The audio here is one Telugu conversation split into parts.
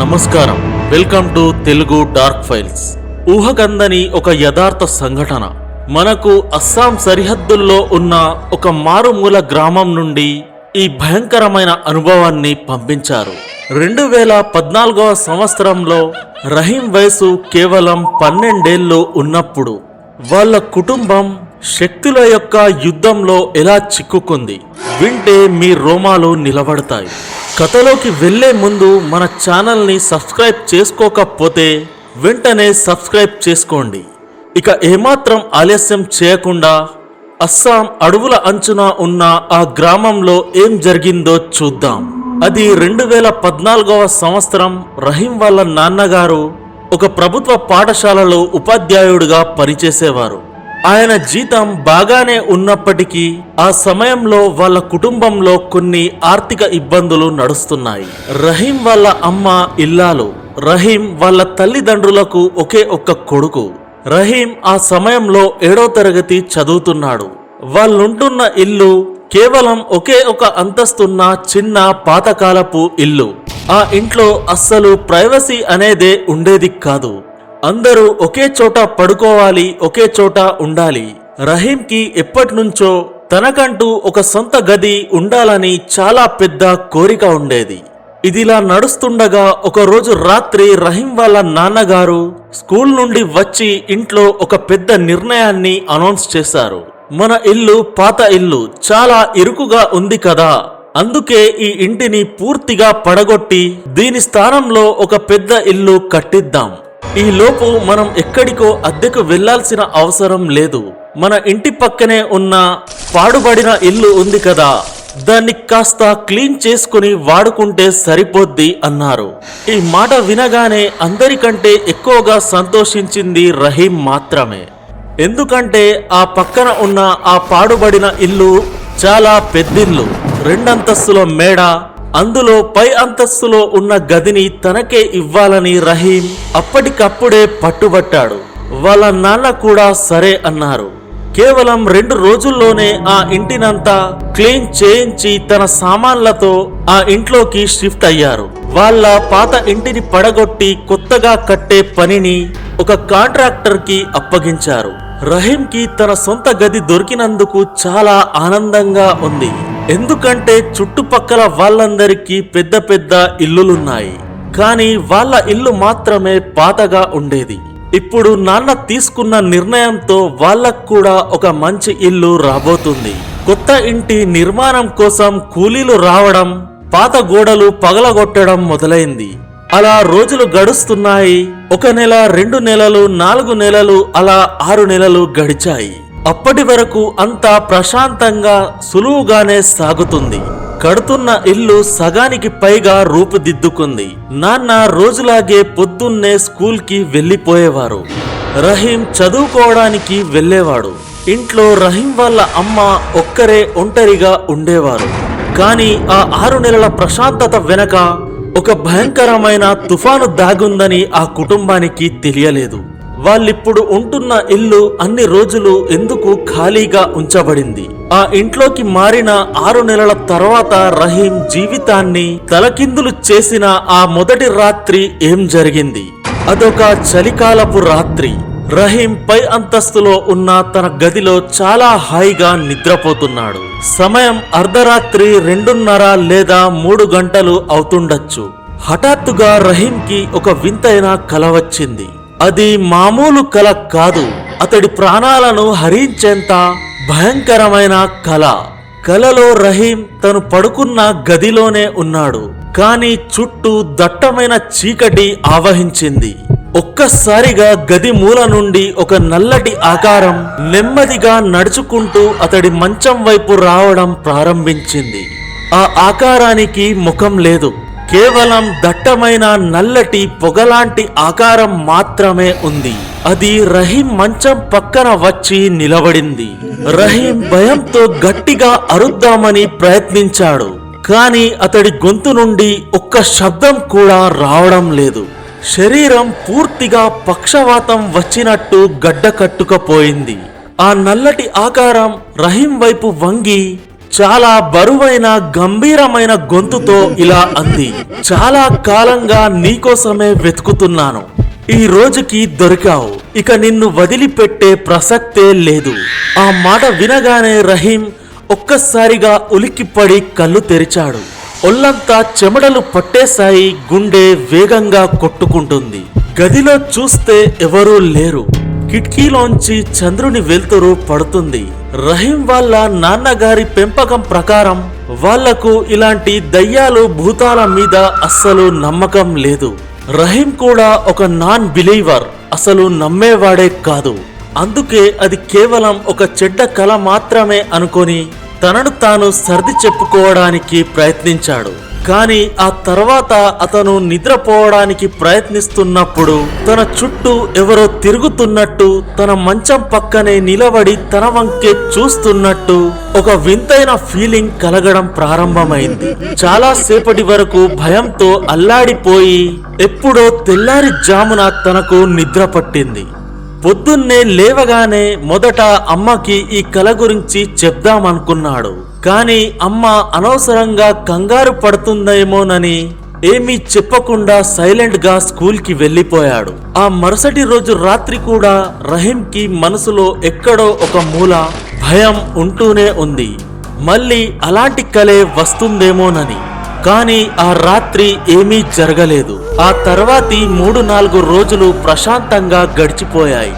నమస్కారం. Welcome to Telugu dark files. ఊహకందని ఒక యథార్థ సంఘటన. మనకు అస్సాం సరిహద్దుల్లో ఉన్న ఒక మారుమూల గ్రామం నుండి ఈ భయంకరమైన అనుభవాన్ని పంపించారు. 2014వ సంవత్సరంలో రహీం వయసు కేవలం 12 ఏళ్ళు ఉన్నప్పుడు వాళ్ళ కుటుంబం శక్తుల యొక్క యుద్ధంలో ఎలా చిక్కుకుంది వింటే మీ రోమాలు నిలబడతాయి. కథలోకి వెళ్లే ముందు మన ఛానల్ని సబ్స్క్రైబ్ చేసుకోకపోతే వెంటనే సబ్స్క్రైబ్ చేసుకోండి. ఇక ఏమాత్రం ఆలస్యం చేయకుండా అస్సాం అడవుల అంచున ఉన్న ఆ గ్రామంలో ఏం జరిగిందో చూద్దాం. అది 2014వ సంవత్సరం. రహీం వాళ్ళ నాన్నగారు ఒక ప్రభుత్వ పాఠశాలలో ఉపాధ్యాయుడిగా పనిచేసేవారు. ఆయన జీతం బాగానే ఉన్నప్పటికీ ఆ సమయంలో వాళ్ళ కుటుంబంలో కొన్ని ఆర్థిక ఇబ్బందులు నడుస్తున్నాయి. రహీం వాళ్ళ అమ్మ ఇల్లాలు. రహీం వాళ్ళ తల్లిదండ్రులకు ఒకే ఒక్క కొడుకు. రహీం ఆ సమయంలో 7వ తరగతి చదువుతున్నాడు. వాళ్ళుంటున్న ఇల్లు కేవలం ఒకే ఒక అంతస్తున్న చిన్న పాతకాలపు ఇల్లు. ఆ ఇంట్లో అస్సలు ప్రైవసీ అనేదే ఉండేది కాదు. అందరూ ఒకే చోట పడుకోవాలి, ఒకే చోట ఉండాలి. రహీంకి ఎప్పటినుంచో తనకంటూ ఒక సొంత గది ఉండాలని చాలా పెద్ద కోరిక ఉండేది. ఇదిలా నడుస్తుండగా ఒకరోజు రాత్రి రహీం వాళ్ళ నాన్నగారు స్కూల్ నుండి వచ్చి ఇంట్లో ఒక పెద్ద నిర్ణయాన్ని అనౌన్స్ చేశారు. మన ఇల్లు పాత ఇల్లు, చాలా ఇరుకుగా ఉంది కదా, అందుకే ఈ ఇంటిని పూర్తిగా పడగొట్టి దీని స్థానంలో ఒక పెద్ద ఇల్లు కట్టిద్దాం. ఈ లోపు మనం ఎక్కడికో అద్దెకు వెళ్లాల్సిన అవసరం లేదు. మన ఇంటి పక్కనే ఉన్న పాడుబడిన ఇల్లు ఉంది కదా, దాన్ని కాస్త క్లీన్ చేసుకుని వాడుకుంటే సరిపోద్ది అన్నారు. ఈ మాట వినగానే అందరికంటే ఎక్కువగా సంతోషించింది రహీం మాత్రమే. ఎందుకంటే ఆ పక్కన ఉన్న ఆ పాడుబడిన ఇల్లు చాలా పెద్దిల్లు, 2 అంతస్తుల మేడ, అందులో పై అంతస్తులో ఉన్న గదిని తనకే ఇవ్వాలని రహీం అప్పటికప్పుడే పట్టుబట్టాడు. వాళ్ళ నాన్న కూడా సరే అన్నారు. కేవలం 2 రోజుల్లోనే ఆ ఇంటినంతా క్లీన్ చేయించి తన సామాన్లతో ఆ ఇంట్లోకి షిఫ్ట్ అయ్యారు. వాళ్ళ పాత ఇంటిని పడగొట్టి కొత్తగా కట్టే పనిని ఒక కాంట్రాక్టర్ కి అప్పగించారు. రహీంకి తన సొంత గది దొరికినందుకు చాలా ఆనందంగా ఉంది. ఎందుకంటే చుట్టుపక్కల వాళ్ళందరికీ పెద్ద పెద్ద ఇల్లులున్నాయి, కానీ వాళ్ళ ఇల్లు మాత్రమే పాతగా ఉండేది. ఇప్పుడు నాన్న తీసుకున్న నిర్ణయంతో వాళ్ళకు కూడా ఒక మంచి ఇల్లు రాబోతుంది. కొత్త ఇంటి నిర్మాణం కోసం కూలీలు రావడం, పాత గోడలు పగలగొట్టడం మొదలైంది. అలా రోజులు గడుస్తున్నాయి. 1 నెల, 2 నెలలు, 4 నెలలు, అలా 6 నెలలు గడిచాయి. అప్పటి వరకు అంతా ప్రశాంతంగా సులువుగానే సాగుతుంది. కడుతున్న ఇల్లు సగానికి పైగా రూపుదిద్దుకుంది. నాన్న రోజులాగే పొద్దున్నే స్కూల్ కి వెళ్లిపోయేవారు. రహీం చదువుకోవడానికి వెళ్లేవాడు. ఇంట్లో రహీం వాళ్ళ అమ్మ ఒక్కరే ఒంటరిగా ఉండేవారు. కానీ ఆ 6 నెలల ప్రశాంతత వెనక ఒక భయంకరమైన తుఫాను దాగుందని ఆ కుటుంబానికి తెలియలేదు. వాళ్ళిప్పుడు ఉంటున్న ఇల్లు అన్ని రోజులు ఎందుకు ఖాళీగా ఉంచబడింది. ఆ ఇంట్లోకి మారిన 6 నెలల తర్వాత రహీం జీవితాన్ని తలకిందులు చేసిన ఆ మొదటి రాత్రి ఏం జరిగింది? అదొక చలికాలపు రాత్రి. రహీం పై అంతస్తులో ఉన్న తన గదిలో చాలా హాయిగా నిద్రపోతున్నాడు. సమయం అర్ధరాత్రి 2:30 లేదా 3 గంటలు అవుతుండొచ్చు. హఠాత్తుగా రహీంకి ఒక వింతైన కల వచ్చింది. అది మామూలు కల కాదు, అతడి ప్రాణాలను హరించేంత భయంకరమైన కల. కలలో రహీం తను పడుకున్న గదిలోనే ఉన్నాడు, కానీ చుట్టూ దట్టమైన చీకటి ఆవహించింది. ఒక్కసారిగా గది మూల నుండి ఒక నల్లటి ఆకారం నెమ్మదిగా నడుచుకుంటూ అతడి మంచం వైపు రావడం ప్రారంభించింది. ఆ ఆకారానికి ముఖం లేదు, కేవలం దట్టమైన నల్లటి పొగలాంటి ఆకారం మాత్రమే ఉంది. అది రహీం మంచం పక్కన వచ్చి నిలబడింది. రహీం భయంతో గట్టిగా అరుద్దామని ప్రయత్నించాడు, కానీ అతడి గొంతు నుండి ఒక్క శబ్దం కూడా రావడం లేదు. శరీరం పూర్తిగా పక్షవాతం వచ్చినట్టు గడ్డ కట్టుకపోయింది. ఆ నల్లటి ఆకారం రహీం వైపు వంగి చాలా బరువైన గంభీరమైన గొంతుతో ఇలా అంది. చాలా కాలంగా నీకోసమే వెతుకుతున్నాను. ఈ రోజుకి దొరికావు. ఇక నిన్ను వదిలిపెట్టే ప్రసక్తే లేదు. ఆ మాట వినగానే రహీం ఒక్కసారిగా ఉలిక్కిపడి కళ్ళు తెరిచాడు. ఒళ్ళంతా చెమటలు పట్టేశాయి. గుండె వేగంగా కొట్టుకుంటుంది. గదిలో చూస్తే ఎవరూ లేరు. కిటికీలోంచి చంద్రుని వెలుతురు పడుతుంది. రహీం వాళ్ళ నాన్నగారి పెంపకం ప్రకారం వాళ్లకు ఇలాంటి దయ్యాలు భూతాల మీద అస్సలు నమ్మకం లేదు. రహీం కూడా ఒక నాన్ బిలీవర్, అసలు నమ్మేవాడే కాదు. అందుకే అది కేవలం ఒక చెడ్డ కల మాత్రమే అనుకొని తనను తాను సర్ది చెప్పుకోవడానికి ప్రయత్నించాడు. కానీ ఆ తర్వాత అతను నిద్రపోవడానికి ప్రయత్నిస్తున్నప్పుడు తన చుట్టూ ఎవరో తిరుగుతున్నట్టు, తన మంచం పక్కనే నిలబడి తన వంకే చూస్తున్నట్టు ఒక వింతైన ఫీలింగ్ కలగడం ప్రారంభమైంది. చాలా సేపటి వరకు భయంతో అల్లాడిపోయి ఎప్పుడో తెల్లారి జామున తనకు నిద్ర పట్టింది. పొద్దున్నే లేవగానే మొదట అమ్మకి ఈ కల గురించి చెప్దామనుకున్నాడు. కానీ అమ్మ అనవసరంగా కంగారు పడుతుందేమోనని ఏమీ చెప్పకుండా సైలెంట్ గా స్కూల్ కి వెళ్లిపోయాడు. ఆ మరుసటి రోజు రాత్రి కూడా రహీంకి మనసులో ఎక్కడో ఒక మూల భయం ఉంటూనే ఉంది. మళ్ళీ అలాంటి కలే వస్తుందేమోనని. కానీ ఆ రాత్రి ఏమీ జరగలేదు. ఆ తర్వాతి 3-4 రోజులు ప్రశాంతంగా గడిచిపోయాయి.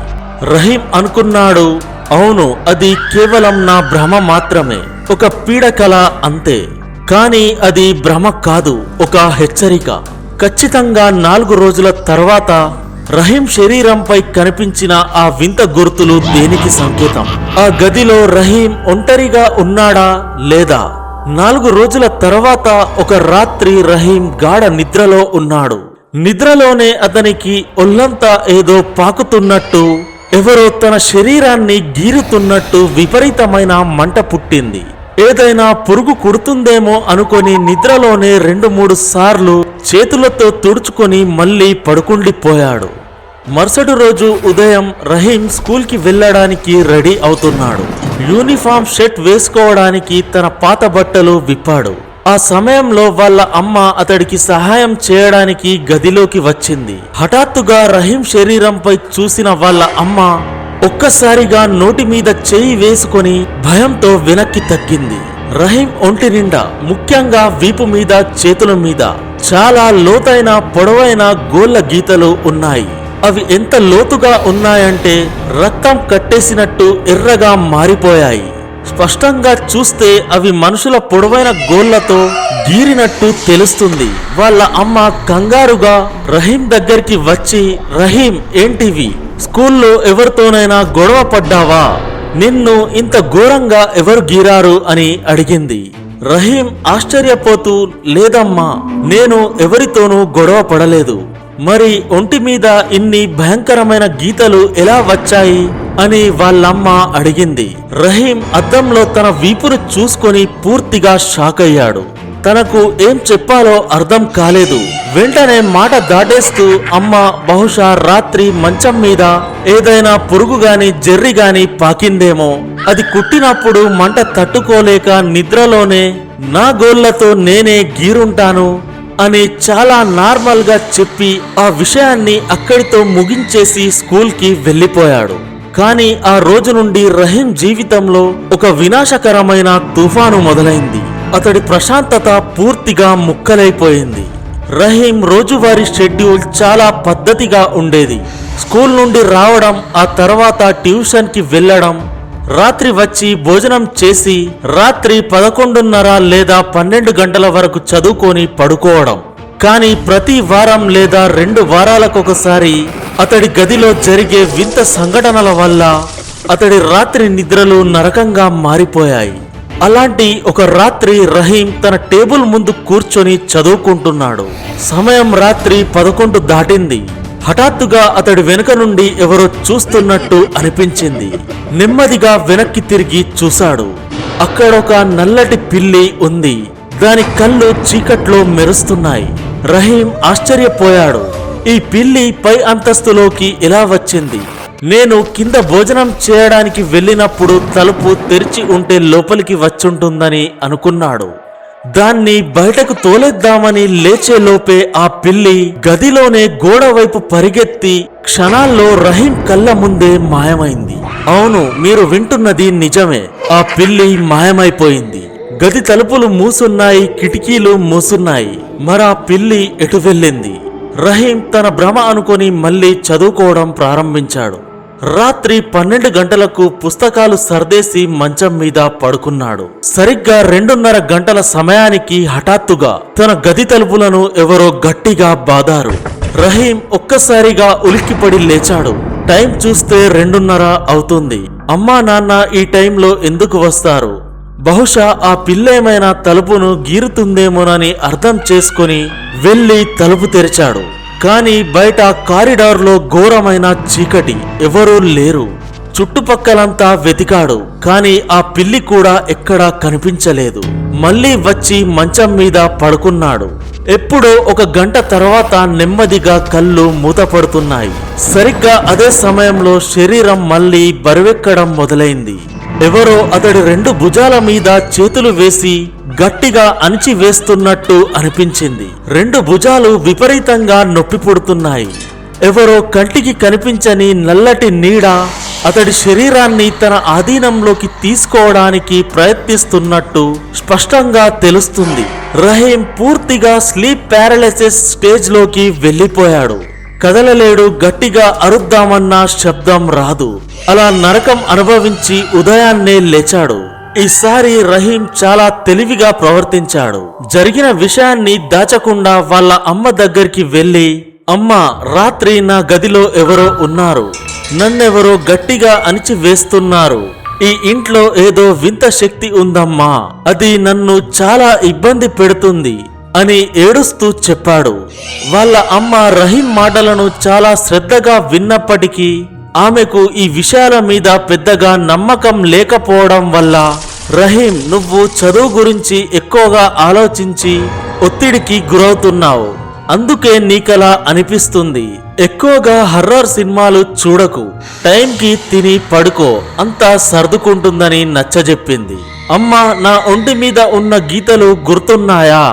రహీం అనుకున్నాడు, అవును, అది కేవలం నా భ్రమ మాత్రమే, ఒక పీడకల అంతే. కానీ అది భ్రమ కాదు, ఒక హెచ్చరిక. ఖచ్చితంగా 4 రోజుల తర్వాత రహీం శరీరంపై కనిపించిన ఆ వింత గుర్తులు దేనికి సంకేతం? ఆ గదిలో రహీం ఒంటరిగా ఉన్నాడా లేదా? 4 రోజుల తర్వాత ఒక రాత్రి రహీం గాఢ నిద్రలో ఉన్నాడు. నిద్రలోనే అతనికి ఒళ్ళంతా ఏదో పాకుతున్నట్టు, ఎవరో తన శరీరాన్ని గీరుతున్నట్టు విపరీతమైన మంట పుట్టింది. ఏదైనా పురుగు కుడుతుందేమో అనుకొని నిద్రలోనే 2-3 సార్లు చేతులతో తుడుచుకొని మళ్ళీ పడుకుండిపోయాడు. మరుసటి రోజు ఉదయం రహీం స్కూల్కి వెళ్ళడానికి రెడీ అవుతున్నాడు. యూనిఫామ్ షర్ట్ వేసుకోవడానికి తన పాత బట్టలు విప్పాడు. ఆ సమయంలో వాళ్ళ అమ్మ అతడికి సహాయం చేయడానికి గదిలోకి వచ్చింది. హఠాత్తుగా రహీం శరీరంపై చూసిన వాళ్ళ అమ్మ ఒక్కసారిగా నోటి మీద చేయి వేసుకొని భయంతో వెనక్కి తగ్గింది. రహీం ఒంటి నిండా, ముఖ్యంగా వీపు మీద, చేతుల మీద చాలా లోతైన పొడవైన గోళ్ల గీతలు ఉన్నాయి. అవి ఎంత లోతుగా ఉన్నాయంటే రక్తం కట్టేసినట్టు ఎర్రగా మారిపోయాయి. స్పష్టంగా చూస్తే అవి మనుషుల పొడవైన గోళ్లతో గీరినట్టు తెలుస్తుంది. వాళ్ళ అమ్మ కంగారుగా రహీం దగ్గరికి వచ్చి, రహీం, ఏంటివి? స్కూల్లో ఎవరితోనైనా గొడవ పడ్డావా? నిన్ను ఇంత ఘోరంగా ఎవరు గీరారు అని అడిగింది. రహీం ఆశ్చర్యపోతూ, లేదమ్మా, నేను ఎవరితోనూ గొడవ పడలేదు. మరి ఒంటి మీద ఇన్ని భయంకరమైన గీతలు ఎలా వచ్చాయి అని వాళ్ళమ్మ అడిగింది. రహీం అద్దంలో తన వీపును చూసుకొని పూర్తిగా షాక్ అయ్యాడు. తనకు ఏం చెప్పాలో అర్థం కాలేదు. వెంటనే మాట దాటేస్తూ, అమ్మ, బహుశా రాత్రి మంచం మీద ఏదైనా పురుగు గాని జెర్రి గాని పాకిందేమో. అది కుట్టినప్పుడు మంట తట్టుకోలేక నిద్రలోనే నా గోళ్లతో నేనే గీరుంటాను అని చాలా నార్మల్ గా చెప్పి ఆ విషయాన్ని అక్కడితో ముగించేసి స్కూల్ కి వెళ్లిపోయాడు. కానీ ఆ రోజు నుండి రహీం జీవితంలో ఒక వినాశకరమైన తుఫాను మొదలైంది. అతడి ప్రశాంతత పూర్తిగా ముక్కలైపోయింది. రహీం రోజువారీ షెడ్యూల్ చాలా పద్ధతిగా ఉండేది. స్కూల్ నుండి రావడం, ఆ తర్వాత ట్యూషన్ కి వెళ్లడం, రాత్రి వచ్చి భోజనం చేసి రాత్రి 11:30 లేదా 12 గంటల వరకు చదువుకొని పడుకోవడం. కానీ ప్రతి వారం లేదా 2 వారాలకొకసారి అతడి గదిలో జరిగే వింత సంఘటనల వల్ల అతడి రాత్రి నిద్రలు నరకంగా మారిపోయాయి. అలాంటి ఒక రాత్రి రహీం తన టేబుల్ ముందు కూర్చొని చదువుకుంటున్నాడు. సమయం రాత్రి 11 దాటింది. హఠాత్తుగా అతడి వెనుక నుండి ఎవరో చూస్తున్నట్టు అనిపించింది. నెమ్మదిగా వెనక్కి తిరిగి చూశాడు. అక్కడొక నల్లటి పిల్లి ఉంది. దాని కళ్ళు చీకట్లో మెరుస్తున్నాయి. రహీం ఆశ్చర్యపోయాడు. ఈ పిల్లి పై అంతస్తులోకి ఎలా వచ్చింది? నేను కింద భోజనం చేయడానికి వెళ్ళినప్పుడు తలుపు తెరిచి ఉంటే లోపలికి వచ్చుంటుందని అనుకున్నాడు. దాన్ని బయటకు తోలేద్దామని లేచేలోపే ఆ పిల్లి గదిలోనే గోడ వైపు పరిగెత్తి క్షణాల్లో రహీం కళ్ళ ముందే మాయమైంది. అవును, మీరు వింటున్నది నిజమే. ఆ పిల్లి మాయమైపోయింది. గది తలుపులు మూసున్నాయి, కిటికీలు మూసున్నాయి. మరా పిల్లి ఎటు వెళ్ళింది? రహీం తన భ్రమ అనుకొని మళ్ళీ చదువుకోవడం ప్రారంభించాడు. రాత్రి 12 గంటలకు పుస్తకాలు సర్దేసి మంచం మీద పడుకున్నాడు. సరిగ్గా 2:30 గంటల సమయానికి హఠాత్తుగా తన గది తలుపులను ఎవరో గట్టిగా బాదారు. రహీం ఒక్కసారిగా ఉలిక్కిపడి లేచాడు. టైం చూస్తే 2:30 అవుతుంది. అమ్మా నాన్న ఈ టైంలో ఎందుకు వస్తారు? బహుశా ఆ పిల్లేమైనా తలుపును గీరుతుందేమోనని అర్థం చేసుకుని వెళ్లి తలుపు తెరిచాడు. కాని బయట కారిడార్లో ఘోరమైన చీకటి. ఎవరూ లేరు. చుట్టుపక్కలంతా వెతికాడు. కాని ఆ పిల్లి కూడా ఎక్కడా కనిపించలేదు. మళ్ళీ వచ్చి మంచం మీద పడుకున్నాడు. ఎప్పుడో 1 గంట తర్వాత నెమ్మదిగా కళ్ళు మూతపడుతున్నాయి. సరిగ్గా అదే సమయంలో శరీరం మళ్ళీ బరువెక్కడం మొదలైంది. ఎవరో అతడి 2 భుజాల మీద చేతులు వేసి గట్టిగా అణిచి వేస్తున్నట్టు అనిపించింది. 2 భుజాలు విపరీతంగా నొప్పి పుడుతున్నాయి. ఎవరో కంటికి కనిపించని నల్లటి నీడ అతడి శరీరాన్ని తన ఆధీనంలోకి తీసుకోవడానికి ప్రయత్నిస్తున్నట్టు స్పష్టంగా తెలుస్తుంది. రహీం పూర్తిగా స్లీప్ పారాలిసిస్ స్టేజ్ లోకి వెళ్లిపోయాడు. కదలలేడు. గట్టిగా అరుద్దామన్నా శబ్దం రాదు. అలా నరకం అనుభవించి ఉదయాన్నే లేచాడు. ఈసారి రహీం చాలా తెలివిగా ప్రవర్తించాడు. జరిగిన విషయాన్ని దాచకుండా వాళ్ళ అమ్మ దగ్గరికి వెళ్లి, అమ్మా, రాత్రి నా గదిలో ఎవరో ఉన్నారు. నన్నెవరో గట్టిగా అణిచి వేస్తున్నారు. ఈ ఇంట్లో ఏదో వింత శక్తి ఉందమ్మా. అది నన్ను చాలా ఇబ్బంది పెడుతుంది అని ఏడుస్తూ చెప్పాడు. వాళ్ళ అమ్మ రహీం మాటలను చాలా శ్రద్ధగా విన్నప్పటికీ ఆమెకు ఈ విషయాల మీద పెద్దగా నమ్మకం లేకపోవడం వల్ల, రహీం, నువ్వు చదువు గురించి ఎక్కువగా ఆలోచించి ఒత్తిడికి గురవుతున్నావు. అందుకే నీకలా అనిపిస్తుంది. ఎక్కువగా హర్రర్ సినిమాలు చూడకు. టైంకి తిని పడుకో, అంతా సర్దుకుంటుందని నచ్చజెప్పింది. అమ్మా, నా ఒంటి మీద ఉన్న గీతలు గుర్తున్నాయా?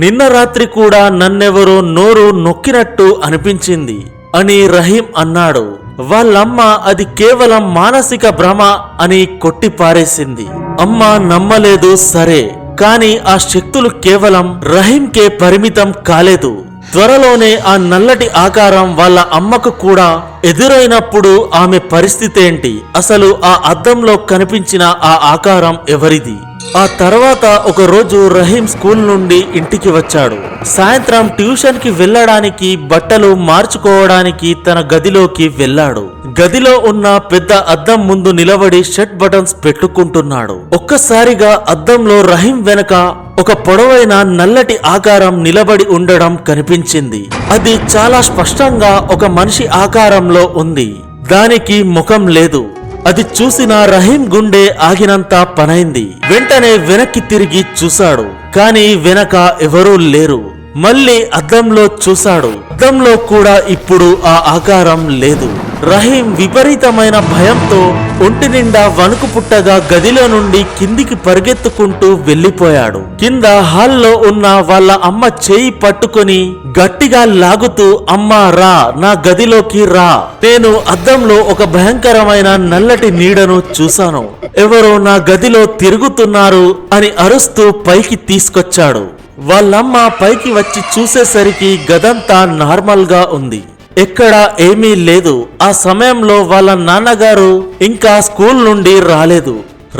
నిన్న రాత్రి కూడా నన్నెవరో నోరు నొక్కినట్టు అనిపించింది అని రహీం అన్నాడు. వాళ్ళమ్మ అది కేవలం మానసిక భ్రమ అని కొట్టి పారేసింది. అమ్మ నమ్మలేదు, సరే, కానీ ఆ శక్తులు కేవలం రహీంకే పరిమితం కాలేదు. త్వరలోనే ఆ నల్లటి ఆకారం వాళ్ళ అమ్మకు కూడా ఎదురైనప్పుడు ఆమె పరిస్థితి ఏంటి? అసలు ఆ అద్దంలో కనిపించిన ఆ ఆకారం ఎవరిది? ఆ తర్వాత ఒక రోజు రహీం స్కూల్ నుండి ఇంటికి వచ్చాడు. సాయంత్రం ట్యూషన్ కి వెళ్ళడానికి బట్టలు మార్చుకోవడానికి తన గదిలోకి వెళ్ళాడు. గదిలో ఉన్న పెద్ద అద్దం ముందు నిలబడి షర్ట్ బటన్స్ పెట్టుకుంటున్నాడు. ఒక్కసారిగా అద్దంలో రహీం వెనక ఒక పొడవైన నల్లటి ఆకారం నిలబడి ఉండడం కనిపించింది. అది చాలా స్పష్టంగా ఒక మనిషి ఆకారంలో ఉంది. దానికి ముఖం లేదు. అది చూసిన రహీం గుండె ఆగినంత పనైంది. వెంటనే వెనక్కి తిరిగి చూశాడు. కానీ వెనక ఎవరూ లేరు. మళ్ళీ అద్దంలో చూశాడు. అద్దంలో కూడా ఇప్పుడు ఆ ఆకారం లేదు. రహీం విపరీతమైన భయంతో ఒంటి నిండా వణుకు పుట్టగా గదిలో నుండి కిందికి పరిగెత్తుకుంటూ వెళ్లిపోయాడు. కింద హాల్లో ఉన్న వాళ్ళ అమ్మ చేయి పట్టుకొని గట్టిగా లాగుతూ, అమ్మా రా, నా గదిలోకి రా. నేను అద్దంలో ఒక భయంకరమైన నల్లటి నీడను చూశాను. ఎవరో నా గదిలో తిరుగుతున్నారు అని అరుస్తూ పైకి తీసుకొచ్చాడు. వాళ్ళమ్మ పైకి వచ్చి చూసేసరికి గదంతా నార్మల్ గా ఉంది. ఎక్కడ ఏమీ లేదు. ఆ సమయంలో వాళ్ళ నాన్నగారు ఇంకా స్కూల్ నుండి రాలేదు.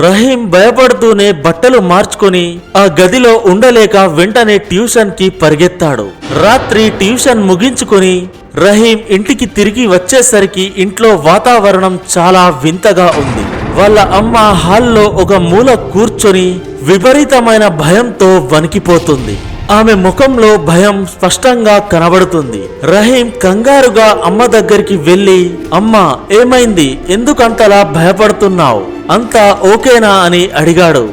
రహీం భయపడుతూనే బట్టలు మార్చుకొని ఆ గదిలో ఉండలేక వెంటనే ట్యూషన్ కి పరిగెత్తాడు. రాత్రి ట్యూషన్ ముగించుకొని రహీం ఇంటికి తిరిగి వచ్చేసరికి ఇంట్లో వాతావరణం చాలా వింతగా ఉంది. వాళ్ళ అమ్మ హాల్లో ఒక మూల కూర్చొని విపరీతమైన భయంతో వణికిపోతుంది. ఆమె ముఖంలో భయం స్పష్టంగా కనబడుతుంది. రహీం కంగారుగా అమ్మ దగ్గరికి వెళ్లి, అమ్మా, ఏమైంది? ఎందుకంతలా భయపడుతున్నావు? అంతా ఓకేనా అని అడిగాడు.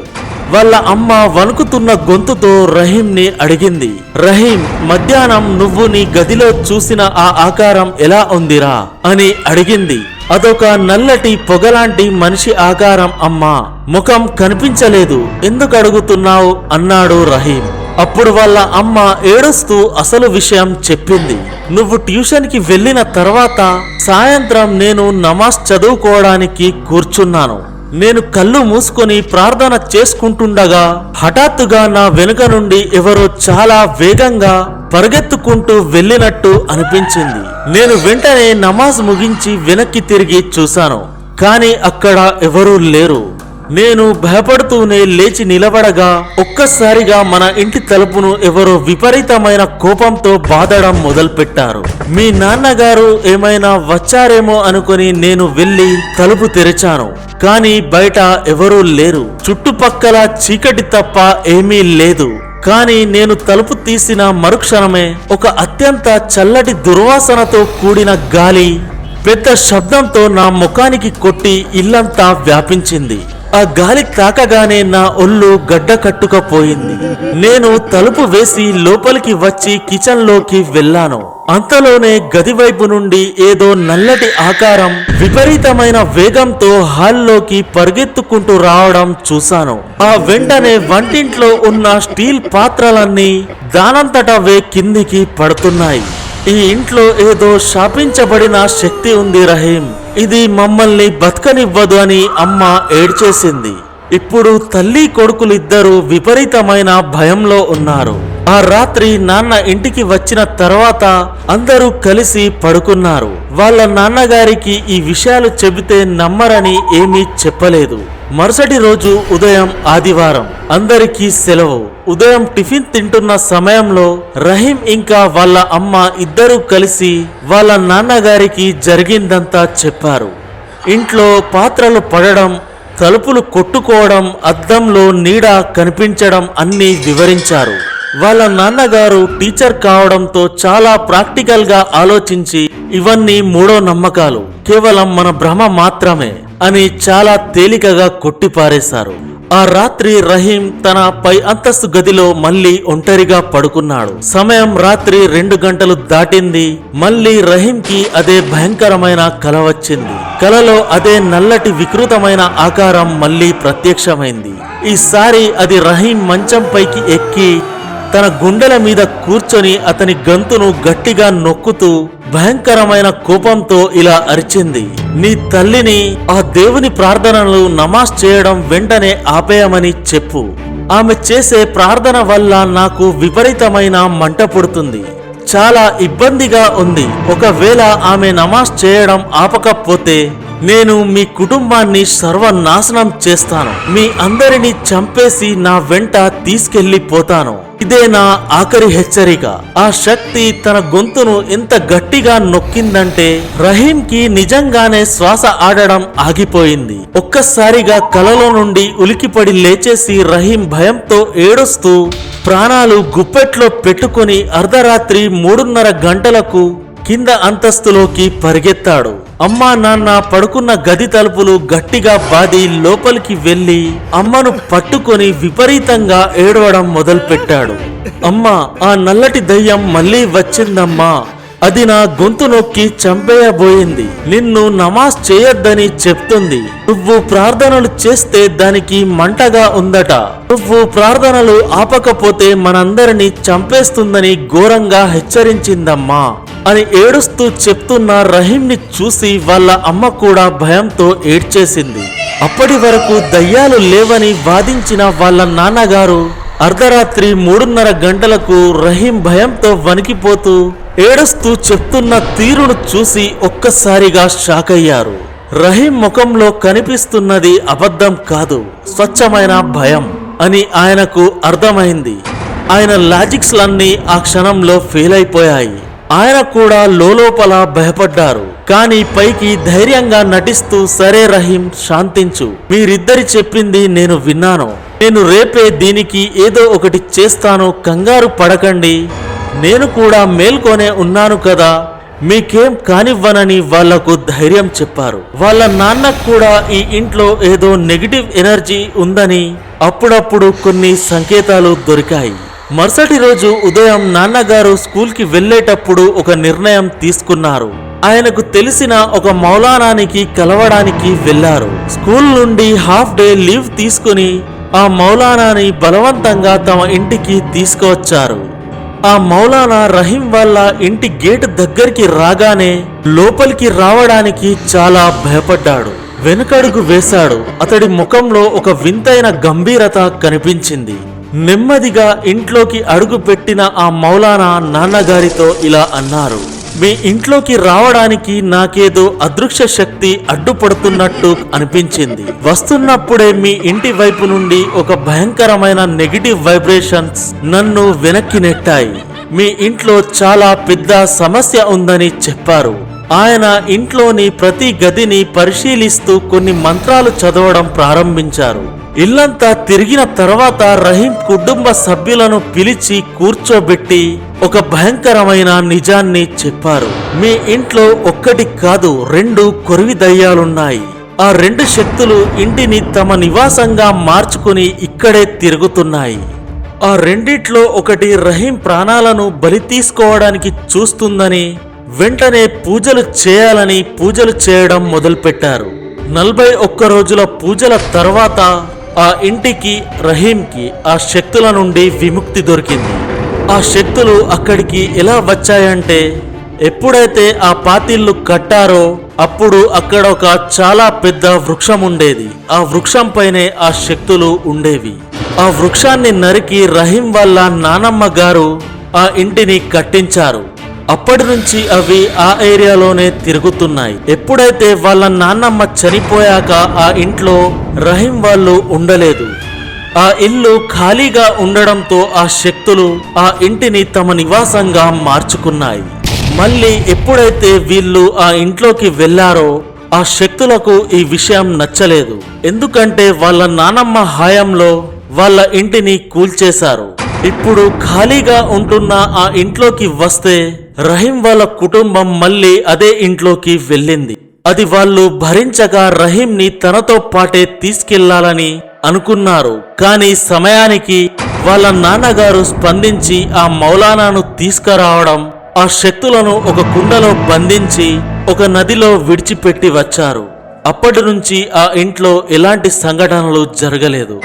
వాళ్ళ అమ్మ వణుకుతున్న గొంతుతో రహీంని అడిగింది, రహీం, మధ్యాహ్నం నువ్వు నీ గదిలో చూసిన ఆ ఆకారం ఎలా ఉందిరా అని అడిగింది. అదొక నల్లటి పొగలాంటి మనిషి ఆకారం అమ్మా, ముఖం కనిపించలేదు, ఎందుకు అడుగుతున్నావు అన్నాడు రహీం. అప్పుడు వాళ్ళ అమ్మ ఏడుస్తూ అసలు విషయం చెప్పింది. నువ్వు ట్యూషన్ కి వెళ్ళిన తర్వాత సాయంత్రం నేను నమాజ్ చదువుకోవడానికి కూర్చున్నాను. నేను కళ్ళు మూసుకొని ప్రార్థన చేసుకుంటుండగా హఠాత్తుగా నా వెనుక నుండి ఎవరో చాలా వేగంగా పరిగెత్తుకుంటూ వెళ్ళినట్టు అనిపించింది. నేను వెంటనే నమాజ్ ముగించి వెనక్కి తిరిగి చూశాను, కానీ అక్కడ ఎవరూ లేరు. నేను భయపడుతూనే లేచి నిలబడగా ఒక్కసారిగా మన ఇంటి తలుపును ఎవరో విపరీతమైన కోపంతో బాదడం మొదలుపెట్టారు. మీ నాన్నగారు ఏమైనా వచ్చారేమో అనుకుని నేను వెళ్లి తలుపు తెరిచాను, కానీ బయట ఎవరూ లేరు. చుట్టుపక్కల చీకటి తప్ప ఏమీ లేదు. కానీ నేను తలుపు తీసిన మరుక్షణమే ఒక అత్యంత చల్లటి దుర్వాసనతో కూడిన గాలి పెద్ద శబ్దంతో నా ముఖానికి కొట్టి ఇల్లంతా వ్యాపించింది. ఆ గాలి తాకగానే నా ఒళ్ళు గడ్డ కట్టుకపోయింది. నేను తలుపు వేసి లోపలికి వచ్చి కిచెన్ లోకి వెళ్ళాను. అంతలోనే గది వైపు నుండి ఏదో నల్లటి ఆకారం విపరీతమైన వేగంతో హాల్లోకి పరిగెత్తుకుంటూ రావడం చూశాను. ఆ వెంటనే వంటింట్లో ఉన్న స్టీల్ పాత్రలన్నీ దానంతటవే కిందికి పడుతున్నాయి. ఈ ఇంట్లో ఏదో శాపించబడిన శక్తి ఉంది రహీం, ఇది మమ్మల్ని బతకనివ్వదు అని అమ్మ ఏడ్చేసింది. ఇప్పుడు తల్లి కొడుకులిద్దరూ విపరీతమైన భయంలో ఉన్నారు. ఆ రాత్రి నాన్న ఇంటికి వచ్చిన తర్వాత అందరూ కలిసి పడుకున్నారు. వాళ్ళ నాన్నగారికి ఈ విషయాలు చెబితే నమ్మరని ఏమీ చెప్పలేదు. మరుసటి రోజు ఉదయం ఆదివారం, అందరికీ సెలవు. ఉదయం టిఫిన్ తింటున్న సమయంలో రహీం ఇంకా వాళ్ళ అమ్మ ఇద్దరూ కలిసి వాళ్ళ నాన్నగారికి జరిగిందంతా చెప్పారు. ఇంట్లో పాత్రలు పడడం, తలుపులు కొట్టుకోవడం, అద్దంలో నీడ కనిపించడం అన్నీ వివరించారు. వాళ్ళ నాన్నగారు టీచర్ కావడంతో చాలా ప్రాక్టికల్ గా ఆలోచించి ఇవన్నీ మూఢో నమ్మకాలు, కేవలం మన భ్రమ మాత్రమే అని చాలా తేలికగా కొట్టిపారేశారు. ఆ రాత్రి రహీం తన పై అంతస్తు గదిలో మళ్ళీ ఒంటరిగా పడుకున్నాడు. సమయం రాత్రి 2 గంటలు దాటింది. మళ్ళీ రహీంకి అదే భయంకరమైన కల వచ్చింది. కలలో అదే నల్లటి వికృతమైన ఆకారం మళ్ళీ ప్రత్యక్షమైంది. ఈసారి అది రహీం మంచం పైకి ఎక్కి తన గుండెల మీద కూర్చొని అతని గొంతును గట్టిగా నొక్కుతూ భయంకరమైన కోపంతో ఇలా అరిచింది, నీ తల్లిని, ఆ దేవుని ప్రార్థనలు నమాజ్ చేయడం వెంటనే ఆపేయమని చెప్పు. ఆమె చేసే ప్రార్థన వల్ల నాకు విపరీతమైన మంట పుడుతుంది. చాలా ఇబ్బందిగా ఉంది. ఒకవేళ ఆమె నమాజ్ చేయడం ఆపకపోతే నేను మీ కుటుంబాన్ని సర్వనాశనం చేస్తాను. మీ అందరినీ చంపేసి నా వెంట తీసుకెళ్లిపోతాను. ఇదే నా ఆఖరి హెచ్చరిక. ఆ శక్తి తన గొంతును ఎంత గట్టిగా నొక్కిందంటే రహీంకి నిజంగానే శ్వాస ఆడడం ఆగిపోయింది. ఒక్కసారిగా కలలో నుండి ఉలికిపడి లేచేసి రహీం భయంతో ఏడుస్తూ ప్రాణాలు గుప్పెట్లో పెట్టుకుని అర్ధరాత్రి 3:30 గంటలకు కింద అంతస్తులోకి పరిగెత్తాడు. అమ్మా నాన్న పడుకున్న గది తలుపులు గట్టిగా బాది లోపలికి వెళ్లి అమ్మను పట్టుకొని విపరీతంగా ఏడవడం మొదలుపెట్టాడు. అమ్మా, ఆ నల్లటి దయ్యం మళ్ళీ వచ్చిందమ్మా. అది నా గొంతు నొక్కి చంపేయబోయింది. నిన్ను నమాజ్ చేయొద్దని చెప్తుంది. నువ్వు ప్రార్థనలు చేస్తే దానికి మంటగా ఉందట. నువ్వు ప్రార్థనలు ఆపకపోతే మనందరినీ చంపేస్తుందని ఘోరంగా హెచ్చరించిందమ్మా అని ఏడుస్తూ చెప్తున్న రహీంని చూసి వాళ్ళ అమ్మ కూడా భయంతో ఏడ్చేసింది. అప్పటి వరకు దయ్యాలు లేవని వాదించిన వాళ్ళ నాన్నగారు అర్ధరాత్రి 3:30 గంటలకు రహీం భయంతో వణికిపోతూ ఏడుస్తూ చెప్తున్న తీరును చూసి ఒక్కసారిగా షాక్ అయ్యారు. రహీం ముఖంలో కనిపిస్తున్నది అబద్ధం కాదు, స్వచ్ఛమైన భయం అని ఆయనకు అర్థమైంది. ఆయన లాజిక్స్లన్నీ ఆ క్షణంలో ఫెయిల్ అయిపోయాయి. ఆయన కూడా లోపల భయపడ్డారు. కానీ పైకి ధైర్యంగా నటిస్తూ, సరే రహీం, శాంతించు. మీరిద్దరి చెప్పింది నేను విన్నాను. నేను రేపే దీనికి ఏదో ఒకటి చేస్తాను, కంగారు పడకండి. నేను కూడా మేల్కొనే ఉన్నాను కదా, మీకేం కానివ్వనని వాళ్లకు ధైర్యం చెప్పారు. వాళ్ళ నాన్నకు కూడా ఈ ఇంట్లో ఏదో నెగిటివ్ ఎనర్జీ ఉందని అప్పుడప్పుడు కొన్ని సంకేతాలు దొరికాయి. మరుసటి రోజు ఉదయం నాన్నగారు స్కూల్కి వెళ్లేటప్పుడు ఒక నిర్ణయం తీసుకున్నారు. ఆయనకు తెలిసిన ఒక మౌలానానికి కలవడానికి వెళ్లారు. స్కూల్ నుండి హాఫ్ డే లీవ్ తీసుకుని ఆ మౌలానాని బలవంతంగా తమ ఇంటికి తీసుకువచ్చారు. ఆ మౌలానా రహీం వాళ్ళ ఇంటి గేట్ దగ్గరికి రాగానే లోపలికి రావడానికి చాలా భయపడ్డాడు. వెనుకడుగు వేశాడు. అతడి ముఖంలో ఒక వింతైన గంభీరత కనిపించింది. నెమ్మదిగా ఇంట్లోకి అడుగు పెట్టిన ఆ మౌలానా నాన్నగారితో ఇలా అన్నారు, మీ ఇంట్లోకి రావడానికి నాకేదో అదృశ్య శక్తి అడ్డుపడుతున్నట్టు అనిపించింది. వస్తున్నప్పుడే మీ ఇంటి వైపు నుండి ఒక భయంకరమైన నెగిటివ్ వైబ్రేషన్స్ నన్ను వెనక్కి నెట్టాయి. మీ ఇంట్లో చాలా పెద్ద సమస్య ఉందని చెప్పారు. ఆయన ఇంట్లోని ప్రతి గదిని పరిశీలిస్తూ కొన్ని మంత్రాలు చదవడం ప్రారంభించారు. ఇల్లంతా తిరిగిన తర్వాత రహీం కుటుంబ సభ్యులను పిలిచి కూర్చోబెట్టి ఒక భయంకరమైన నిజాన్ని చెప్పారు. మీ ఇంట్లో ఒక్కటి కాదు 2 కొరివి దయ్యాలున్నాయి. ఆ 2 శక్తులు ఇంటిని తమ నివాసంగా మార్చుకుని ఇక్కడే తిరుగుతున్నాయి. ఆ రెండిట్లో ఒకటి రహీం ప్రాణాలను బలి తీసుకోవడానికి చూస్తుందని వెంటనే పూజలు చేయాలని పూజలు చేయడం మొదలుపెట్టారు. 41 రోజుల పూజల తర్వాత ఆ ఇంటికి రహీంకి ఆ శక్తుల నుండి విముక్తి దొరికింది. ఆ శక్తులు అక్కడికి ఎలా వచ్చాయంటే, ఎప్పుడైతే ఆ పాతిళ్లు కట్టారో అప్పుడు అక్కడ ఒక చాలా పెద్ద వృక్షం ఉండేది. ఆ వృక్షం పైనే ఆ శక్తులు ఉండేవి. ఆ వృక్షాన్ని నరికి రహీం వాళ్ళ నానమ్మ గారు ఆ ఇంటిని కట్టించారు. అప్పటి నుంచి అవి ఆ ఏరియాలోనే తిరుగుతున్నాయి. ఎప్పుడైతే వాళ్ళ నాన్నమ్మ చనిపోయాక ఆ ఇంట్లో రహీం వాళ్ళు ఉండలేదు. ఆ ఇల్లు ఖాళీగా ఉండడంతో ఆ శక్తులు ఆ ఇంటిని తమ నివాసంగా మార్చుకున్నాయి. మళ్ళీ ఎప్పుడైతే వీళ్ళు ఆ ఇంట్లోకి వెళ్లారో ఆ శక్తులకు ఈ విషయం నచ్చలేదు. ఎందుకంటే వాళ్ళ నానమ్మ హాయంలో వాళ్ళ ఇంటిని కూల్చేశారు. ఇప్పుడు ఖాళీగా ఉంటున్న ఆ ఇంట్లోకి వస్తే రహీం వాళ్ళ కుటుంబం మళ్ళీ అదే ఇంట్లోకి వెళ్ళింది. అది వాళ్ళు భరించగా రహీంని తనతో పాటే తీసుకెళ్లాలని అనుకున్నారు. కానీ సమయానికి వాళ్ళ నాన్నగారు స్పందించి ఆ మౌలానాను తీసుకురావడం, ఆ శక్తులను ఒక కుండలో బంధించి ఒక నదిలో విడిచిపెట్టి వచ్చారు. అప్పటి నుంచి ఆ ఇంట్లో ఎలాంటి సంఘటనలు జరగలేదు.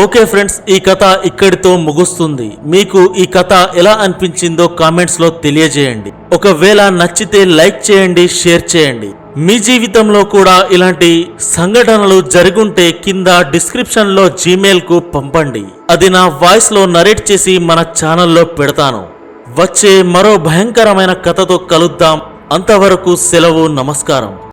ఓకే ఫ్రెండ్స్, ఈ కథ ఇక్కడితో ముగుస్తుంది. మీకు ఈ కథ ఎలా అనిపించిందో కామెంట్స్ లో తెలియజేయండి. ఒకవేళ నచ్చితే లైక్ చేయండి, షేర్ చేయండి. మీ జీవితంలో కూడా ఇలాంటి సంఘటనలు జరుగుంటే కింద డిస్క్రిప్షన్ లో జీమెయిల్ కు పంపండి. అది నా వాయిస్ లో నరేట్ చేసి మన ఛానల్లో పెడతాను. వచ్చే మరో భయంకరమైన కథతో కలుద్దాం. అంతవరకు సెలవు, నమస్కారం.